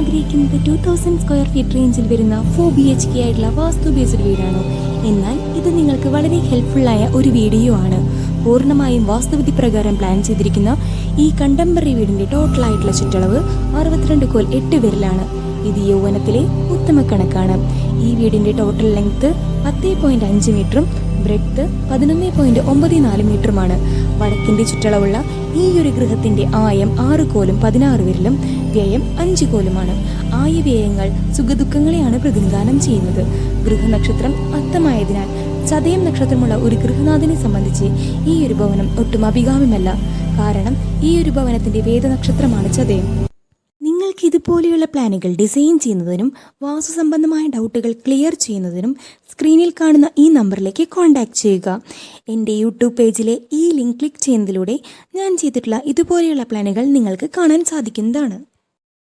ആഗ്രഹിക്കുന്നത് 2000 square feet റേഞ്ചിൽ വരുന്ന 4 BHK ആയിട്ടുള്ള വാസ്തു ബേസ്ഡ് വീടാണോ? എന്നാൽ ഇത് നിങ്ങൾക്ക് വളരെ ഹെൽപ്ഫുള്ളായ ഒരു വീഡിയോ ആണ്. പൂർണ്ണമായും വാസ്തുവിധി പ്രകാരം പ്ലാൻ ചെയ്തിരിക്കുന്ന ഈ കണ്ടംപററി വീടിന്റെ ടോട്ടലായിട്ടുള്ള ചുറ്റളവ് 62 കോൽ 8 വിരലാണ്. ഇത് യൗവനത്തിലെ ഉത്തമ കണക്കാണ്. ഈ വീടിന്റെ ടോട്ടൽ ലെങ്ത് 10.5 മീറ്ററും ബ്രെഡ്ത്ത് 11.94 മീറ്ററുമാണ്. വടക്കിന്റെ ചുറ്റളവുള്ള ഈ ഒരു ഗൃഹത്തിന്റെ ആയം 6 കോലും 16 വിരലും, വ്യയം 5 കോലുമാണ്. ആയവ്യയങ്ങൾ സുഖദുഃഖങ്ങളെയാണ് പ്രതിനിധാനം ചെയ്യുന്നത്. ഗൃഹനക്ഷത്രം അത്തമായതിനാൽ ചതയം നക്ഷത്രമുള്ള ഒരു ഗൃഹനാഥനെ സംബന്ധിച്ച് ഈ ഒരു ഭവനം ഒട്ടും അഭികാമ്യമല്ല. കാരണം ഈ ഒരു ഭവനത്തിന്റെ വേദനക്ഷത്രമാണ് ചതയം. നിങ്ങൾക്ക് ഇതുപോലെയുള്ള പ്ലാനുകൾ ഡിസൈൻ ചെയ്യുന്നതിനും വാസ്തു സംബന്ധമായ ഡൗട്ടുകൾ ക്ലിയർ ചെയ്യുന്നതിനും സ്ക്രീനിൽ കാണുന്ന ഈ നമ്പറിലേക്ക് കോൺടാക്റ്റ് ചെയ്യുക. എൻ്റെ യൂട്യൂബ് പേജിലെ ഈ ലിങ്ക് ക്ലിക്ക് ചെയ്യുന്നതിലൂടെ ഞാൻ ചെയ്തിട്ടുള്ള ഇതുപോലെയുള്ള പ്ലാനുകൾ നിങ്ങൾക്ക് കാണാൻ സാധിക്കുന്നതാണ്.